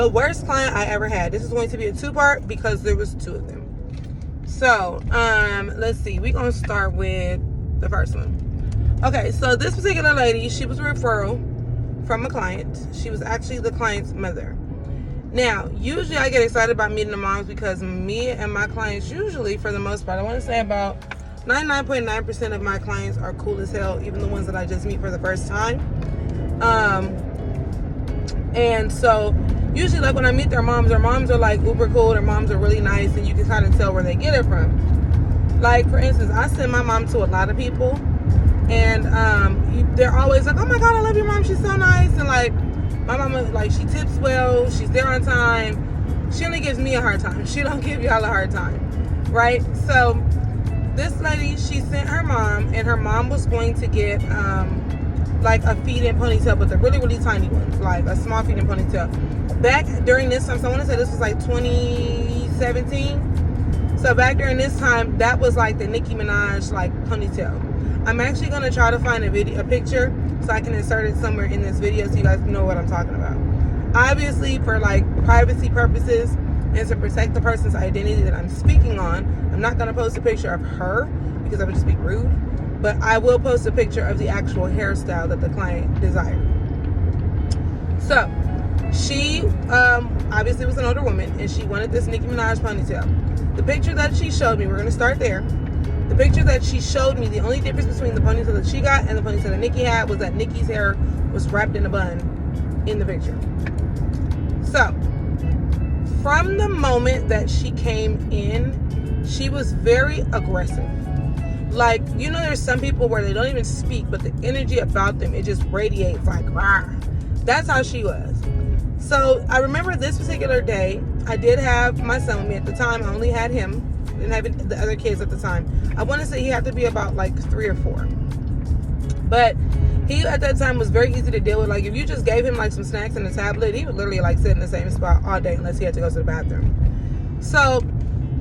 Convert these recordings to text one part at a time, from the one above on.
the worst client I ever had. This is going to be a two-part because there was two of them. So, let's see. We're going to start with the first one. Okay, so this particular lady, she was a referral from a client. She was actually the client's mother. Now, usually I get excited about meeting the moms because me and my clients usually, for the most part, I want to say about 99.9% of my clients are cool as hell, even the ones that I just meet for the first time. And so usually, like when I meet their moms are like uber cool. Their moms are really nice, and you can kind of tell where they get it from. Like, for instance, I send my mom to a lot of people, and they're always like, oh my God, I love your mom, she's so nice. And like, my mama, like, she tips well, she's there on time. She only gives me a hard time. She don't give y'all a hard time, right? So this lady, she sent her mom, and her mom was going to get like a feed-in ponytail, but the really, really tiny ones, like a small feed-in ponytail. Back during this time, so I want to say this was like 2017. So back during this time, that was like the Nicki Minaj like ponytail. I'm actually going to try to find a picture so I can insert it somewhere in this video so you guys know what I'm talking about. Obviously, for like privacy purposes and to protect the person's identity that I'm speaking on, I'm not going to post a picture of her because that would just be rude. But I will post a picture of the actual hairstyle that the client desired. So, she obviously was an older woman, and she wanted this Nicki Minaj ponytail. The picture that she showed me, we're going to start there. The picture that she showed me, the only difference between the ponytail that she got and the ponytail that Nicki had was that Nicki's hair was wrapped in a bun in the picture. So, from the moment that she came in, she was very aggressive. Like, you know, there's some people where they don't even speak, but the energy about them, it just radiates like, rah. That's how she was. So I remember this particular day, I did have my son with me at the time. I only had him. Didn't have the other kids at the time. I want to say he had to be about like 3 or 4. But he at that time was very easy to deal with. Like, if you just gave him like some snacks and a tablet, he would literally like sit in the same spot all day unless he had to go to the bathroom. So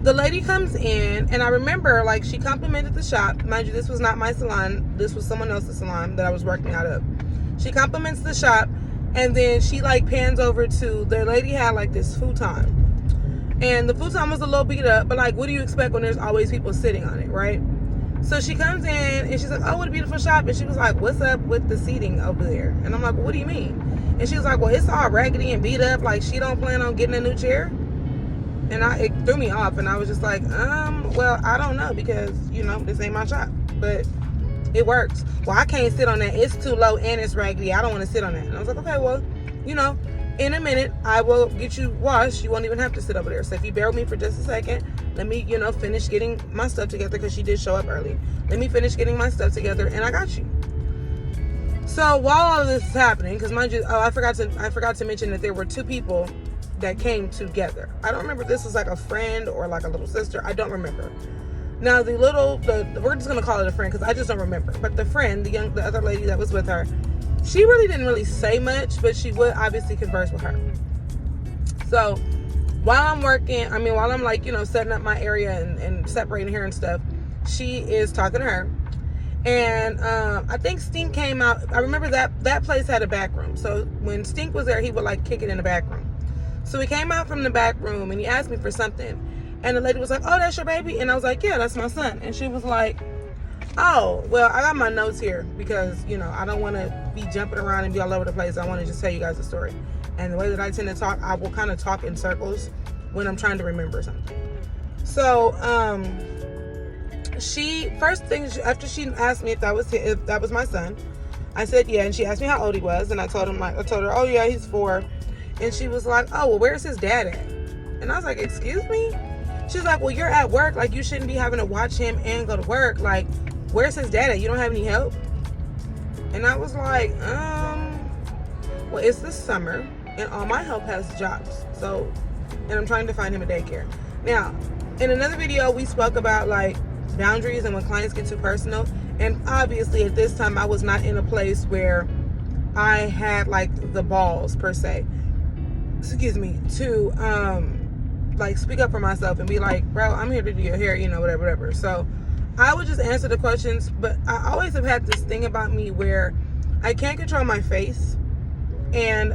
the lady comes in, and I remember, like, she complimented the shop. Mind you, this was not my salon. This was someone else's salon that I was working out of. She compliments the shop, and then she, like, pans over to, the lady had, like, this futon. And the futon was a little beat up, but, like, what do you expect when there's always people sitting on it, right? So she comes in, and she's like, oh, what a beautiful shop. And she was like, what's up with the seating over there? And I'm like, well, what do you mean? And she was like, well, it's all raggedy and beat up. Like, she don't plan on getting a new chair. And it threw me off, and I was just like, well, I don't know, because, you know, this ain't my shop, but it works. Well, I can't sit on that. It's too low and it's raggedy. I don't want to sit on that. And I was like, okay, well, you know, in a minute, I will get you washed. You won't even have to sit over there. So if you bear with me for just a second, let me, you know, finish getting my stuff together, because she did show up early. Let me finish getting my stuff together, and I got you. So while all of this is happening, because mind you, I forgot to mention that there were 2 people that came together. I don't remember if this was like a friend or like a little sister. I don't remember. Now we're just gonna call it a friend because I just don't remember. But the friend, the other lady that was with her, she really didn't really say much, but she would obviously converse with her. So while I'm like, you know, setting up my area and separating her and stuff, she is talking to her. And I think Stink came out. I remember that place had a back room. So when Stink was there, he would like kick it in the back room. So he came out from the back room, and he asked me for something. And the lady was like, oh, that's your baby? And I was like, yeah, that's my son. And she was like, oh, well, I got my notes here because, you know, I don't want to be jumping around and be all over the place. I want to just tell you guys the story. And the way that I tend to talk, I will kind of talk in circles when I'm trying to remember something. So after she asked me if that was my son, I said yeah. And she asked me how old he was. And I told her, oh, yeah, he's 4. And she was like, oh, well, where's his dad at? And I was like, excuse me? She's like, well, you're at work. Like, you shouldn't be having to watch him and go to work. Like, where's his dad at? You don't have any help? And I was like, well, it's the summer, and all my help has jobs. So, and I'm trying to find him a daycare. Now, in another video, we spoke about, like, boundaries and when clients get too personal. And obviously, at this time, I was not in a place where I had, like, the balls, per se, to like speak up for myself and be like, bro, I'm here to do your hair, you know, whatever. So I would just answer the questions. But I always have had this thing about me where I can't control my face, And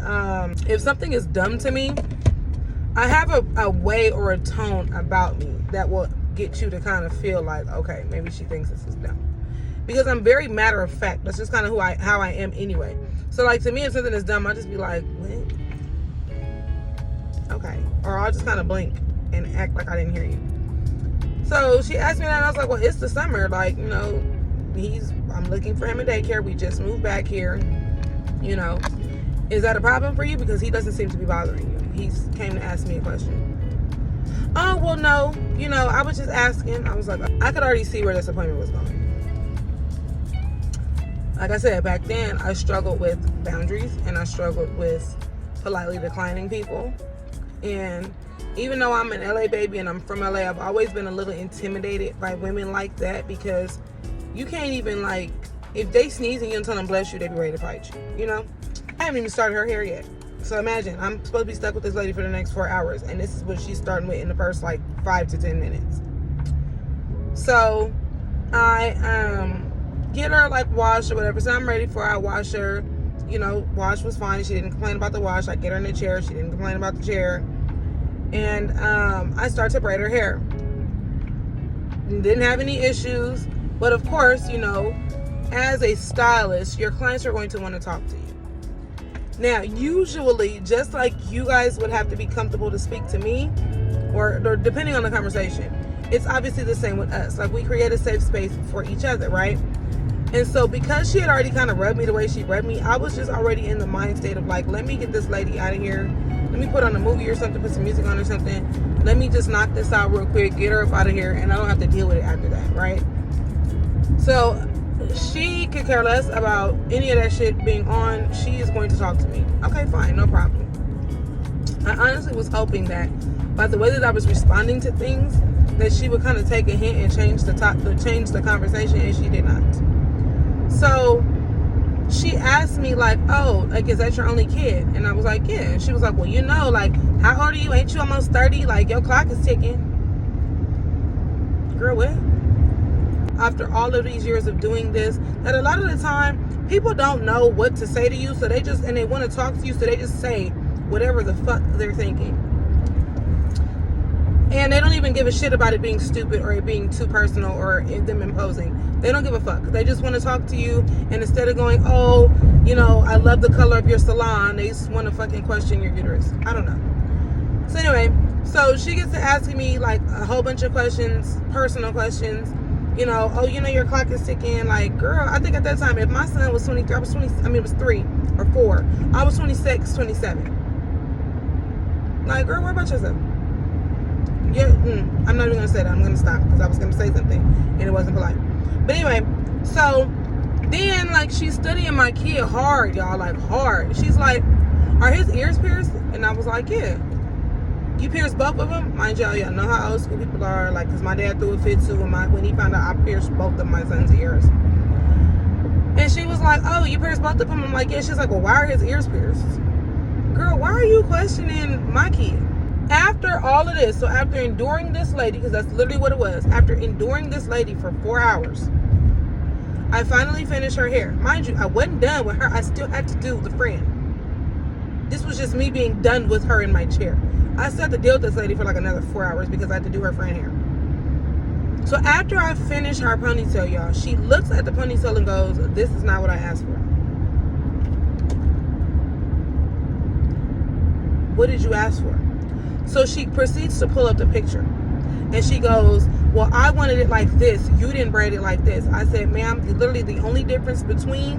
if something is dumb to me, I have a way or a tone about me that will get you to kind of feel like, okay, maybe she thinks this is dumb. Because I'm very matter of fact. That's just kind of how I am anyway. So like, to me, if something is dumb, I'll just be like, what? Okay. Or I'll just kind of blink and act like I didn't hear you. So she asked me that, and I was like, well, it's the summer. Like, you know, I'm looking for him in daycare. We just moved back here. You know, is that a problem for you? Because he doesn't seem to be bothering you. He came to ask me a question. Oh, well, no. You know, I was just asking. I was like, I could already see where this appointment was going. Like I said, back then, I struggled with boundaries, and I struggled with politely declining people. And even though I'm an LA baby and I'm from LA, I've always been a little intimidated by women like that, because you can't even, like, if they sneeze and you don't tell them bless you, they be ready to fight you, you know? I haven't even started her hair yet. So imagine, I'm supposed to be stuck with this lady for the next 4 hours, and this is what she's starting with in the first, like, 5 to 10 minutes. So I get her, like, washed or whatever. So I'm ready for her. I wash her. You know, wash was fine. She didn't complain about the wash. I get her in the chair. She didn't complain about the chair. And I start to braid her hair. Didn't have any issues. But of course, you know, as a stylist, your clients are going to want to talk to you. Now, usually, just like you guys would have to be comfortable to speak to me, or depending on the conversation, it's obviously the same with us. Like, we create a safe space for each other, right? And so because she had already kind of rubbed me the way she rubbed me, I was just already in the mind state of like, let me get this lady out of here. Let me put on a movie or something, put some music on or something. Let me just knock this out real quick, get her up out of here, and I don't have to deal with it after that, right? So she could care less about any of that shit being on. She is going to talk to me. Okay, fine, no problem. I honestly was hoping that by the way that I was responding to things, that she would kind of take a hint and change the conversation, and she did not. So she asked me like, oh, like, is that your only kid? And I was like, yeah. And she was like, well, you know, like, how old are you? Ain't you almost 30? Like, your clock is ticking. Girl, what? After all of these years of doing this, that a lot of the time, people don't know what to say to you, so they want to talk to you, so they just say whatever the fuck they're thinking. And they don't even give a shit about it being stupid or it being too personal or them imposing. They don't give a fuck. They just want to talk to you. And instead of going, oh, you know, I love the color of your salon, they just want to fucking question your uterus. I don't know. So anyway, so she gets to asking me like a whole bunch of questions, personal questions. You know, oh, you know, your clock is ticking. Like, girl, I think at that time, if my son was 23, it was 3 or 4. I was 26, 27. Like, girl, what about yourself? Yeah, I'm not even gonna say that. I'm gonna stop because I was gonna say something and it wasn't polite. But anyway, so then like she's studying my kid hard, y'all, like hard. She's like, are his ears pierced? And I was like, yeah. You pierced both of them? Mind y'all know how old school people are. Like, because my dad threw a fit too when he found out I pierced both of my son's ears. And she was like, oh, you pierced both of them? I'm like, yeah. She's like, well, why are his ears pierced? Girl, why are you questioning my kid? After all of this, so after enduring this lady, because that's literally what it was, after enduring this lady for 4 hours, I finally finished her hair. Mind you, I wasn't done with her. I still had to do the friend. This was just me being done with her in my chair. I still had to deal with this lady for like another 4 hours because I had to do her friend hair. So after I finished her ponytail, y'all, she looks at the ponytail and goes, this is not what I asked for. What did you ask for? So she proceeds to pull up the picture. And she goes, well, I wanted it like this. You didn't braid it like this. I said, ma'am, literally the only difference between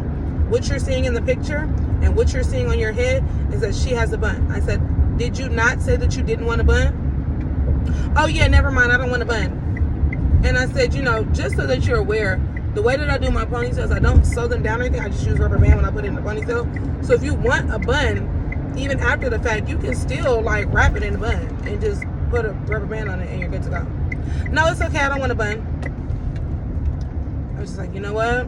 what you're seeing in the picture and what you're seeing on your head is that she has a bun. I said, did you not say that you didn't want a bun? Oh, yeah, never mind. I don't want a bun. And I said, you know, just so that you're aware, the way that I do my ponytails, I don't sew them down or anything. I just use rubber band when I put it in the ponytail. So if you want a bun, even after the fact, you can still like wrap it in a bun and just put a rubber band on it and you're good to go. No, it's okay. I don't want a bun. I was just like, you know what?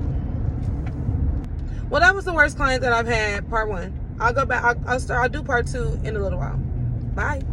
Well, that was the worst client that I've had, part 1. I'll go back. I'll do part 2 in a little while. Bye.